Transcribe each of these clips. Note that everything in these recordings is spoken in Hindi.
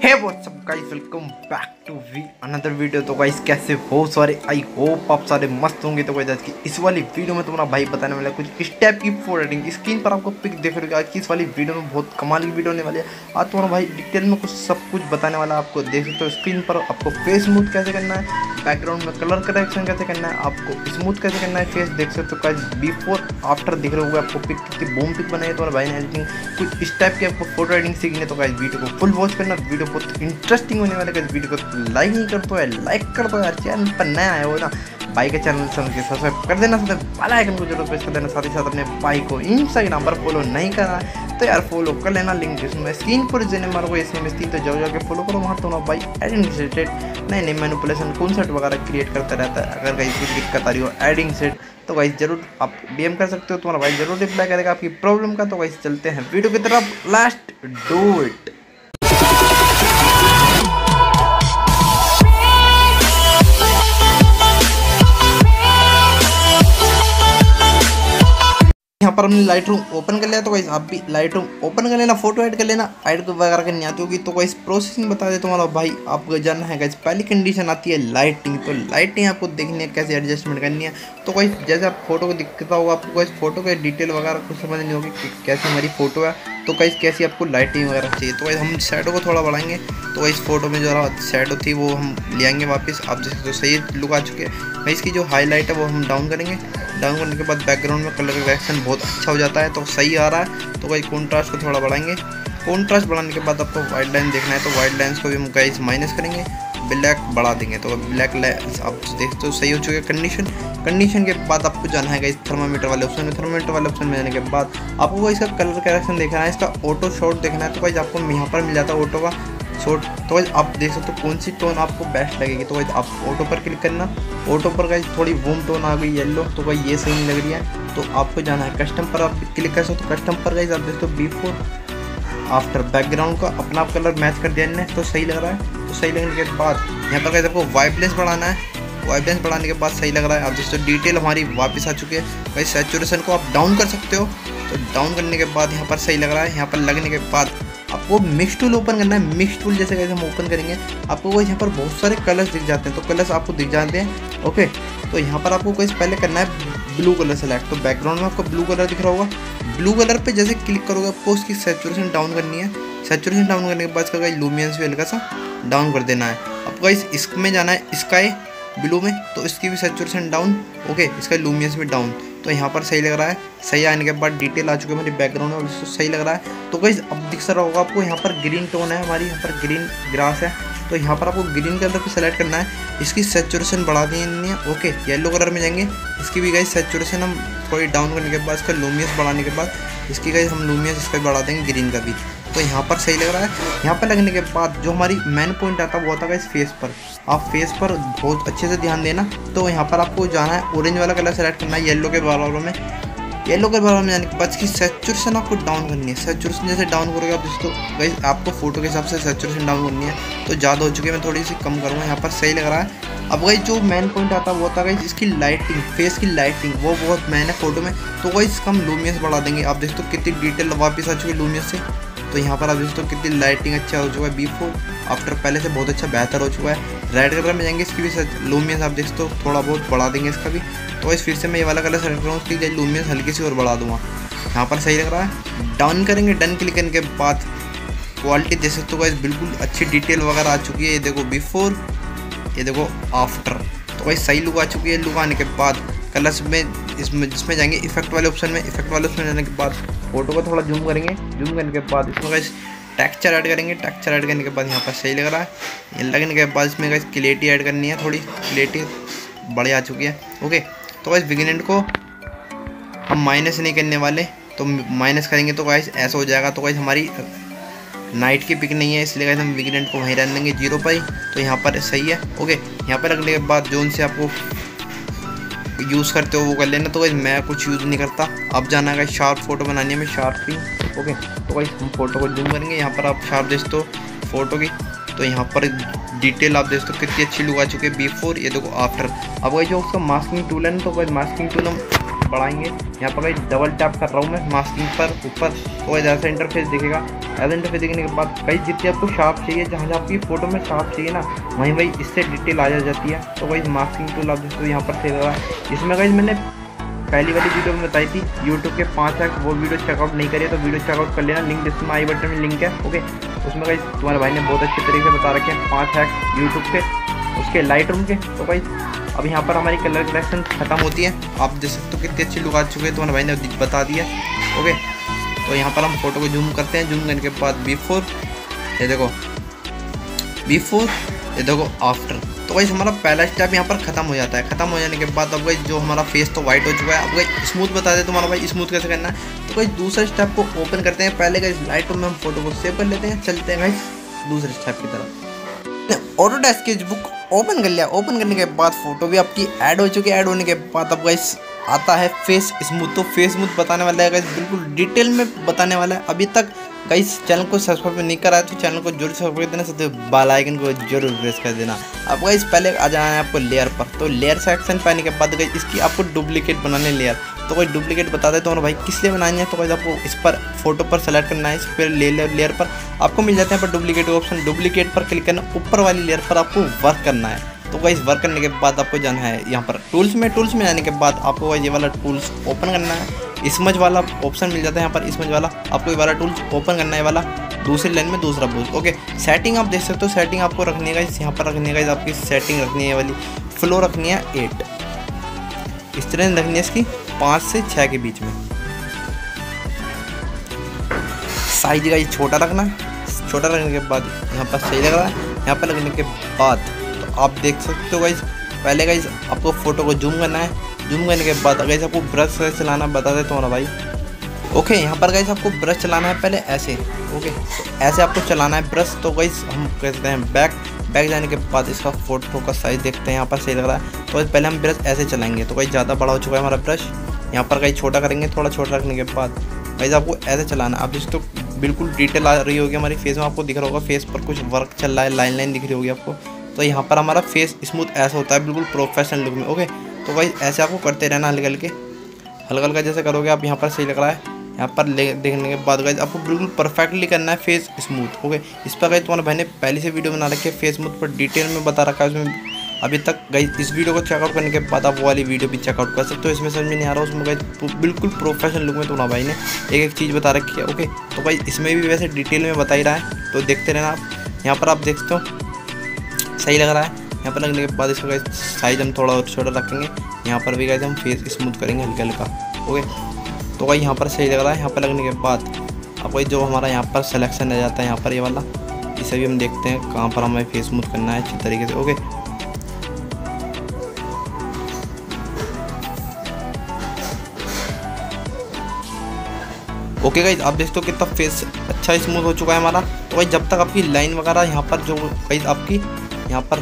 Hey what's up guys, welcome back to another video. तो गाइस कैसे हो सारे, आई होप आप सारे मस्त होंगे। तो गाइस आज की इस वाली वीडियो में तुम्हारा भाई बताने वाला है कुछ इस टाइप की फोटो एडिटिंग। स्क्रीन पर आपको पिक देख रहे हो। आज की इस वाली वीडियो में बहुत कमाल की वीडियो होने वाली है। आज तुम्हारा भाई डिटेल में कुछ सब कुछ बताने वाला है। आपको देख सकते हो स्क्रीन पर आपको फेस स्मूथ कैसे करना है, बैकग्राउंड में कलर करेक्शन कैसे करना है, आपको स्मूथ कैसे करना है फेस। देख सकते हो गाइस बिफोर आफ्टर दिख रहे होंगे आपको पिक, कितनी बूम पिक बनाई है तुम्हारे भाई ने एडिटिंग। कुछ इस टाइप की आपको फोटो एडिटिंग सीखनी है तो गाइस वीडियो को फुल वॉच करना। वीडियो बहुत इंटरेस्टिंग होने वाला है। वीडियो को लाइक नहीं कर तो लाइक कर दो यार, चैनल पर नया आया हो ना भाई के चैनल के सब्सक्राइब कर देना, साथ बेल आइकन को जरूर प्रेस कर देना। साथ ही साथ अपने भाई को इंस्टाग्राम पर फॉलो नहीं करा तो यार फॉलो कर लेना, लिंक डिस्क्रिप्शन स्क्रीन पर जेने मारो को इसमें मस्ती तो जाओ जाके फॉलो करो। वहाँ तो ना भाई एडिटिंग से रिलेटेड नए नए मैनिपुलेशन कॉन्सेप्ट वगैरह क्रिएट करता रहता है। अगर कहीं कुछ दिक्कत आ रही हो एडिटिंग सेट तो गाइस जरूर आप डीएम कर सकते हो, तुम्हारा भाई जरूर रिप्लाई करेगा आपकी प्रॉब्लम का। तो गाइस चलते हैं वीडियो की तरफ, लास्ट डू इट। यहाँ पर हमने लाइट रूम ओपन कर लिया। तो गाइस आप भी लाइट रूम ओपन कर लेना, फोटो ऐड कर लेना। ऐड वगैरह करनी आती होगी तो गाइस प्रोसेसिंग बता दे तुम्हारा भाई। आपको जानना है गाइस पहली कंडीशन आती है लाइटिंग। तो लाइटिंग आपको देखनी है कैसे एडजस्टमेंट करनी है। तो गाइस जैसे आप फोटो को दिखता होगा आपको गाइस फोटो के डिटेल वगैरह कुछ समझ नहीं होगी कि कैसी हमारी फोटो है, तो गाइस कैसी आपको लाइटिंग वगैरह चाहिए। तो गाइस हम शैडो को थोड़ा बढ़ाएंगे। तो गाइस फोटो में जो शैडो थी वो हम ले आएंगे वापस। आप जैसे तो सही लुक आ चुके हैं। गाइस की जो हाईलाइट है वो हम डाउन करेंगे। डाउन करने के बाद बैकग्राउंड में कलर करेक्शन बहुत अच्छा हो जाता है, तो सही आ रहा है। तो गाइस कॉन्ट्रास्ट को थोड़ा बढ़ाएंगे। कॉन्ट्रास्ट बढ़ाने के बाद आपको वाइट लाइन देखना है, तो वाइट लाइन्स को भी हम गाइस माइनस करेंगे, ब्लैक बढ़ा देंगे। तो ब्लैक आप देखते हो सही हो चुके हैं। कंडीशन के बाद आपको जाना है गाइस थर्मामीटर वाले ऑप्शन में। थर्मामीटर वाले ऑप्शन में जाने के बाद आपको इसका कलर करेक्शन देखना है, इसका ऑटो शॉट देखना है। तो गाइस आपको यहाँ पर मिल जाता है ऑटो का शॉट। तो गाइस आप देख सकते हो कौन सी टोन आपको बेस्ट लगेगी। तो गाइस आप ऑटो पर क्लिक करना। ऑटो पर गाइस थोड़ी वूम टोन आ गई येलो, तो गाइस ये सही नहीं लग रही है। तो आपको जाना है कस्टम पर, आप क्लिक कर सकते हो। कस्टम पर गाइस आप देखते हो बिफोर आफ्टर बैकग्राउंड का अपना कलर मैच कर दिया इन्हें, तो सही लग रहा है। तो सही लगने के बाद यहाँ पर गाइस आपको वाइब्रेंस बढ़ाना है। वाइब्रेंस बढ़ाने के बाद सही लग रहा है। आप जैसे डिटेल हमारी वापस आ चुकी है। गाइस सैचुरेशन को आप डाउन कर सकते हो। तो डाउन करने के बाद यहाँ पर सही लग रहा है। यहाँ पर लगने के बाद आपको मिक्स टूल ओपन करना है। मिक्स टूल जैसे कैसे हम ओपन करेंगे आपको यहाँ पर बहुत सारे कलर्स दिख जाते हैं। तो कलर्स आपको दिख जाते हैं। ओके, तो यहाँ पर आपको कोई पहले करना है ब्लू कलर सेलेक्ट। तो बैकग्राउंड में आपको ब्लू कलर दिख रहा होगा। ब्लू कलर पे जैसे क्लिक करोगे आपको उसकी सैचुरेशन डाउन करनी है। सैचुरेशन डाउन करने के बाद इसका गाइस लुमिनेंस भी हल्का सा डाउन कर देना है। आपको गाइस इसमें जाना है स्काई ब्लू में, तो इसकी भी सैचुरेशन डाउन। ओके, इसका लुमिनेंस भी डाउन। तो यहाँ पर सही लग रहा है। सही आने के बाद डिटेल आ चुकी है मेरी बैकग्राउंड में, और सही लग रहा है। तो गाइस अब दिख रहा होगा आपको यहाँ पर ग्रीन टोन है हमारी, यहाँ पर ग्रीन ग्रास है। तो यहाँ पर आपको ग्रीन कलर पे सेलेक्ट करना है। इसकी सैचुरेशन बढ़ा देनी है। ओके, येलो कलर में जाएंगे। इसकी भी गाइस सैचुरेशन हम थोड़ी डाउन करने के बाद इसका लुमिनेंस बढ़ाने के बाद इसकी गाइस हम लुमिनेंस इसका बढ़ा देंगे ग्रीन का भी। तो यहाँ पर सही लग रहा है। यहाँ पर लगने के बाद जो हमारी मेन पॉइंट आता है वो आता है फेस पर। आप फेस पर बहुत अच्छे से ध्यान देना। तो यहाँ पर आपको जाना है ऑरेंज वाला कलर सेलेक्ट करना है येलो के बराबर में। येलो के बराबर में जाने के बाद इसकी सैचुरेशन आपको डाउन करनी है। सैचुरेशन जैसे डाउन करोगे आप दोस्तों गाइस आपको फोटो के हिसाब से सैचुरेशन डाउन करनी है। तो ज़्यादा हो चुकी है, मैं थोड़ी सी कम करूँगा। यहाँ पर सही लग रहा है। अब गाइस जो मेन पॉइंट आता है वो आता है गाइस इसकी लाइटिंग, फेस की लाइटिंग वो बहुत मेन है फोटो में। तो गाइस इसका हम लुमिनेंस बढ़ा देंगे। आप देखते हो कितनी डिटेल वापस आ चुकी है लुमिनेंस से। तो यहाँ पर आप देखते हो कितनी लाइटिंग अच्छा हो चुका है। बिफोर आफ्टर पहले से बहुत अच्छा बेहतर हो चुका है। रेड कलर में जाएंगे, इसकी भी लुमिनेंस आप देखते हो थोड़ा बहुत बढ़ा देंगे इसका भी। तो इस फिर से मैं ये वाला कलर सेलेक्ट करूँ, उसकी लुमिनेंस हल्की सी और बढ़ा दूँगा। यहाँ पर सही लग रहा है। डाउन करेंगे। डन क्लिक करने के बाद क्वालिटी देख सकते हो गाइस बिल्कुल अच्छी डिटेल वगैरह आ चुकी है। ये देखो बिफोर, ये देखो आफ्टर। तो गाइस सही लुक आ चुकी है। लुक आने के बाद कलर्स में जिसमें जाएंगे इफेक्ट वाले ऑप्शन में। इफेक्ट वाले ऑप्शन में जाने के बाद फोटो को थोड़ा जूम करेंगे। जूम करने के बाद इसमें गाइस टेक्सचर ऐड करेंगे। टेक्सचर ऐड करने के बाद यहाँ पर सही लग रहा है। ये लगने के बाद इसमें गाइस क्लैरिटी ऐड करनी है। थोड़ी क्लैरिटी बड़ी आ चुकी है। ओके, तो गाइस बिगिनर को हम माइनस नहीं करने वाले, तो माइनस करेंगे तो गाइस ऐसा हो जाएगा। तो गाइस हमारी नाइट की पिक नहीं है, इसलिए गाइस हम बिगिनर को वहीं रहने देंगे 0 पर ही। तो यहाँ पर सही है। ओके, यहाँ पर रखने के बाद जो उनसे आपको यूज़ करते हो वो कर लेना। तो गाइस मैं कुछ यूज़ नहीं करता। अब जाना है शार्प फोटो बनानी है, मैं शार्पिंग। ओके, तो गाइस हम फोटो को जूम करेंगे। यहाँ पर आप शार्प देखते हो फोटो की। तो यहाँ पर डिटेल आप देखते हो कितनी अच्छी लुक आ चुकी है बिफोर। ये देखो आफ्टर। अब गाइस जो उसका मास्किंग टूल है ना, तो गाइस मास्किंग टूल हम बढ़ाएंगे। यहाँ पर गाइस डबल टैप कर रहा हूँ मैं मास्किंग पर ऊपर, तो ऐसा इंटरफेस दिखेगा। ऐसा इंटरफेस दिखने के बाद गाइस जितनी आपको शार्प चाहिए, जहाँ जहाँ आपकी फोटो में शार्प चाहिए ना, वहीं वहीं इससे डिटेल आ जाती है। तो गाइस मास्किंग टूल आप दोस्तों यहाँ पर से लगा। इसमें गाइस मैंने पहली वाली वीडियो में बताई थी यूट्यूब के 5x, वो वीडियो चेकआउट नहीं करिए तो वीडियो चेकआउट कर लेना, लिंक डिस्क्रिप्शन आई बटन में लिंक है। ओके, उसमें गाइस तुम्हारे भाई ने बहुत अच्छे तरीके से बता रखे हैं 5x यूट्यूब के, उसके लाइटरूम के। तो गाइस अब यहाँ पर हमारी कलर करेक्शन खत्म होती है। आप देख सकते हो कितनी अच्छी लुक आ चुकी है, तुम्हारे भाई ने बता दिया। ओके, तो यहाँ पर हम फोटो को जूम करते हैं। जूम करने के बाद बिफोर, ये देखो बिफोर, ये देखो आफ्टर। तो गाइस हमारा पहला स्टेप यहाँ पर खत्म हो जाता है। खत्म हो जाने के बाद अब गाइस जो हमारा फेस तो वाइट हो चुका है, अब गाइस स्मूथ बता दे तुम्हारा भाई स्मूथ कैसे करना है। तो गाइस दूसरे स्टेप को ओपन करते हैं। पहले गाइस लाइटरूम में हम फोटो को सेव कर लेते हैं। चलते हैं गाइस दूसरे स्टेप की तरफ। ऑटोडेस्क स्केच बुक ओपन कर लिया। ओपन करने के बाद फोटो भी आपकी ऐड हो चुकी है। ऐड होने के बाद अब गाइस आता है फेस स्मूथ। तो फेस स्मूथ बताने वाला है गाइस, बिल्कुल डिटेल में बताने वाला है। अभी तक गाइस चैनल को सब्सक्राइब नहीं करा है तो चैनल को जरूर सब्सक्राइब कर देना, साथ में बेल आइकन को जरूर प्रेस कर देना। अब गाइस पहले आ जाना है आपको लेयर पर। तो लेयर सेक्शन पे आने के बाद गाइस इसकी आपको डुप्लीकेट बनाने लेयर। तो कोई डुप्लीकेट बता दे तो भाई किस लिए बनानी है। तो गाइस आपको इस पर फोटो पर सेलेक्ट करना है, इस पर लेयर पर आपको मिल जाता है पर डुप्लीकेट ऑप्शन। डुप्लीकेट पर क्लिक करना, ऊपर वाली लेयर पर आपको वर्क करना है। तो गाइस वर्क करने के बाद आपको जाना है यहाँ पर टूल्स में। टूल्स में जाने के बाद आपको गाइस ये वाला टूल्स ओपन करना है। स्मज वाला ऑप्शन मिल जाता है यहाँ पर, स्मज वाला आपको ये वाला टूल्स ओपन करना है, वाला दूसरी लाइन में दूसरा बोल। ओके, सेटिंग आप देख सकते हो। सेटिंग आपको रखनी है गाइस, यहाँ पर रखनी है गाइस आपकी सेटिंग रखनी है वाली, फ्लो रखनी है 8, इस तरह रखनी है इसकी 5 से 6 के बीच में। साइज गाइस छोटा रखना। छोटा रखने के बाद यहाँ पर सही लग रहा है। यहाँ पर लगने के बाद तो आप देख सकते हो गाइस, पहले गाइस आपको फोटो को जूम करना है। जूम करने के बाद गाइस आपको ब्रश चलाना बता दे तुम्हारा भाई। ओके, यहाँ पर गाइस आपको ब्रश चलाना है पहले ऐसे। ओके, तो ऐसे आपको चलाना है ब्रश। तो गाइस हम कहते हैं बैक जाने के बाद इसका फोटो का साइज देखते हैं, यहाँ पर सही लग रहा है। तो पहले हम ब्रश ऐसे चलाएंगे। तो गाइस ज़्यादा बड़ा हो चुका है हमारा ब्रश, यहाँ पर गाइस छोटा करेंगे। थोड़ा छोटा रखने के बाद गाइस आपको ऐसे चलाना है। अब जिस तो बिल्कुल डिटेल आ रही होगी हमारी फेस में, आपको दिख रहा होगा फेस पर कुछ वर्क चल रहा है, लाइन दिख रही होगी आपको। तो यहाँ पर हमारा फेस स्मूथ ऐसा होता है बिल्कुल प्रोफेशनल लुक में। ओके, तो गाइस ऐसे आपको करते रहना हल्का हल्का जैसे करोगे आप। यहाँ पर सही लग रहा है। यहाँ पर देखने के बाद गाइस आपको बिल्कुल परफेक्टली करना है फेस स्मूथ। ओके, इस पर गाइस तुम्हारे भाई ने पहले से वीडियो बना रखी है, फेस स्मूथ पर डिटेल में बता रखा है उसमें। अभी तक गाइस इस वीडियो को चेकआउट करने के बाद आप वो वाली वीडियो भी चेकआउट कर सकते हो। इसमें समझ में नहीं आ रहा उसमें गाइस बिल्कुल प्रोफेशनल लुक में तुम्हारा भाई ने एक चीज़ बता रखी है। ओके, तो गाइस इसमें भी वैसे डिटेल में बता ही रहा है, तो देखते रहना आप। यहाँ पर आप देखते हो सही लग रहा है। यहाँ पर लगने के बाद इसका गाइस साइज हम थोड़ा और छोटा रखेंगे। यहाँ पर भी गाइस हम फेस स्मूथ करेंगे हल्का हल्का। ओके, तो गाइस यहाँ पर सही लग रहा है। यहाँ पर लगने के बाद अब गाइस जो हमारा यहाँ पर सिलेक्शन रह जाता है, यहाँ पर ये वाला, इसे भी हम देखते हैं कहाँ पर हमें फेस स्मूथ करना है अच्छी तरीके से। ओके, ओके गाइस आप देखते हो कितना फेस अच्छा स्मूथ हो चुका है हमारा। तो गाइस जब तक आपकी लाइन वगैरह यहाँ पर जो गाइस आपकी यहाँ पर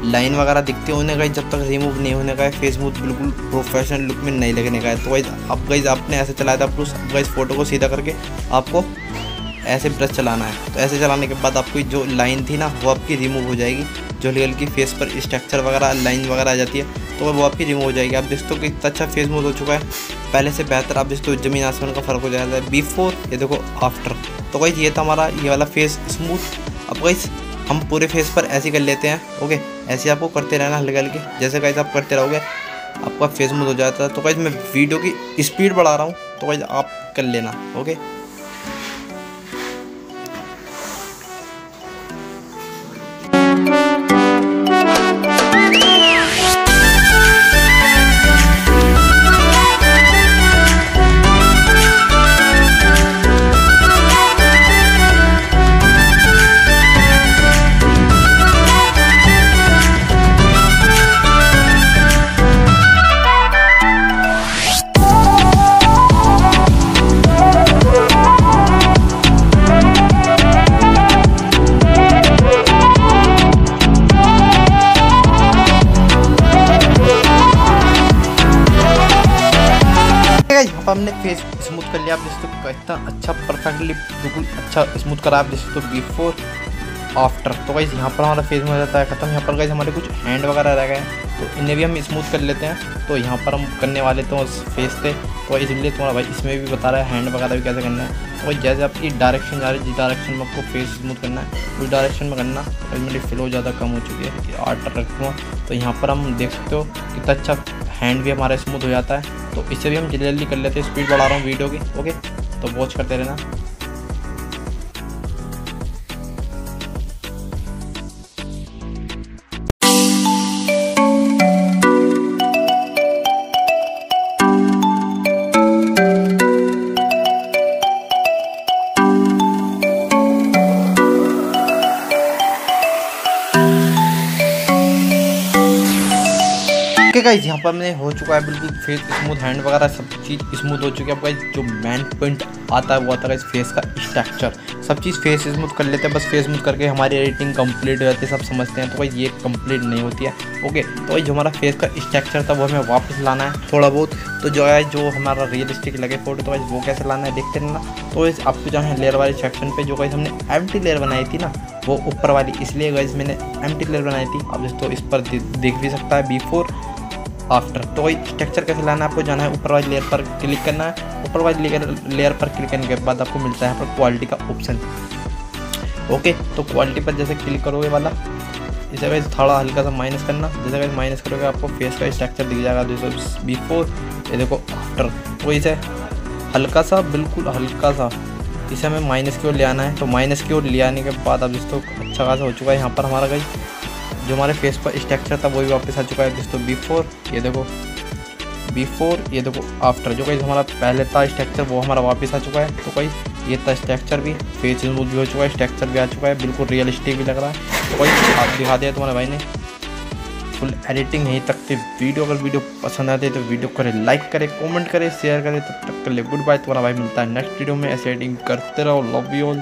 लाइन वगैरह दिखती है उन्हें गाइस जब तक रिमूव नहीं होने का है, फेस स्मूथ बिल्कुल प्रोफेशनल लुक में नहीं लगने का है। तो गाइस अब गाइस आपने ऐसे चलाया था प्लस गाइस फोटो को सीधा करके आपको ऐसे ब्रश चलाना है। तो ऐसे चलाने के बाद आपकी जो लाइन थी ना वो आपकी रिमूव हो जाएगी। जो हल्की फेस पर स्ट्रक्चर वगैरह लाइन वगैरह आ जाती है तो वो आपकी रिमूव हो जाएगी। आप देखते हो कि इतना अच्छा फेस स्मूथ हो चुका है, पहले से बेहतर। आप देखते हो ज़मीन आसमान का फ़र्क हो जाता है बिफोर, ये देखो आफ्टर। तो गाइस ये था हमारा ये वाला फेस स्मूथ। अब गाइस हम पूरे फेस पर ऐसे कर लेते हैं। ओके, ऐसे आपको करते रहना हल्के हल्के, जैसे गाइस आप करते रहोगे आपका फेस स्मूथ हो जाता है। तो गाइस मैं वीडियो की स्पीड बढ़ा रहा हूँ, तो गाइस आप कर लेना। ओके, हमने फेस स्मूथ कर लिया। आप जिसको कितना अच्छा परफेक्टली बिल्कुल अच्छा स्मूथ करा। आप जिसको बिफोर आफ्टर। तो गाइस यहाँ पर हमारा फेस में हो जाता है ख़त्म। यहाँ पर गाइस हमारे कुछ हैंड वगैरह रह गए हैं, तो इन्हें भी हम स्मूथ कर लेते हैं। तो यहाँ पर हम करने वाले तो फेस थे, तो इसलिए तुम्हारा भाई इसमें भी बता रहा है हैंड वगैरह भी कैसे करना है। तो जैसे आपकी डायरेक्शन जा रही है, जिस डायरेक्शन में आपको फेस स्मूथ करना है उस डायरेक्शन में करना। तो मेरी फ्लो ज़्यादा कम हो चुकी है, आर्ट रखूँगा। तो यहाँ पर हम देख सकते हो कितना अच्छा हैंड भी हमारा स्मूथ हो जाता है। तो इससे भी हम जल्दी जल्दी कर लेते हैं। स्पीड बढ़ा रहा हूँ वीडियो की, ओके, तो वॉच करते रहना। ओके गाइस, यहाँ पर मैंने हो चुका है बिल्कुल फेस स्मूथ, हैंड वगैरह सब चीज़ स्मूथ हो चुकी है। अब गाइस जो मेन पॉइंट आता है वो आता है गाइस फेस का स्ट्रक्चर। सब चीज़ फेस स्मूथ कर लेते हैं, बस फेस स्मूथ करके हमारी एडिटिंग कंप्लीट हो जाती है, सब समझते हैं। तो भाई ये कंप्लीट नहीं होती है, ओके। तो भाई जो हमारा फेस का स्ट्रक्चर था वो हमें वापस लाना है थोड़ा बहुत। तो जो है जो हमारा रियलिस्टिक लगे फोटो, तो भाई वो कैसे लाना है देखते रहना। तो आपको जो है लेयर वाले सेक्शन पर जो गाइस हमने एम्प्टी लेयर बनाई थी ना, वो ऊपर वाली, इसलिए गाइस मैंने एम्प्टी लेयर बनाई थी। अब तो इस पर देख भी सकता है बिफोर आफ्टर। तो वही स्ट्रक्चर कैसे लाना है, आपको जाना है ऊपर वाली लेयर पर क्लिक करना है। ऊपर वाली लेयर पर क्लिक करने के बाद आपको मिलता है यहाँ पर क्वालिटी का ऑप्शन, ओके। तो क्वालिटी पर जैसे क्लिक करोगे वाला, इसे वैसे थोड़ा हल्का सा माइनस करना। जैसे वैसे माइनस करोगे आपको फेस का स्ट्रक्चर दिख जाएगा, जैसे बिफोर, ये देखो आफ्टर। तो इसे हल्का सा, बिल्कुल हल्का सा इसे हमें माइनस की ओर ले आना है। तो माइनस की ओर ले आने के बाद अब दोस्तों अच्छा खासा हो चुका है। यहाँ पर हमारा गाइस जो हमारे फेस पर स्ट्रक्चर था वो भी वापस आ चुका है दोस्तों। बिफोर, ये देखो बिफोर, ये देखो आफ्टर। जो गाइस हमारा पहले था स्ट्रक्चर वो हमारा वापस आ चुका है। तो गाइस ये था स्ट्रक्चर भी, फेस स्मूथ भी हो चुका है, स्ट्रक्चर भी आ चुका है, बिल्कुल रियलिस्टिक भी लग रहा है। तो गाइस आप दिखा दिया तुम्हारे भाई ने फुल एडिटिंग यहीं तक थी। वीडियो अगर वीडियो पसंद आती है तो वीडियो करें लाइक करें, कमेंट करें, शेयर करें। तब तक के लिए गुड बाय। तुम्हारा भाई मिलता है नेक्स्ट वीडियो में। ऐसे एडिटिंग करते रहो। Love you all.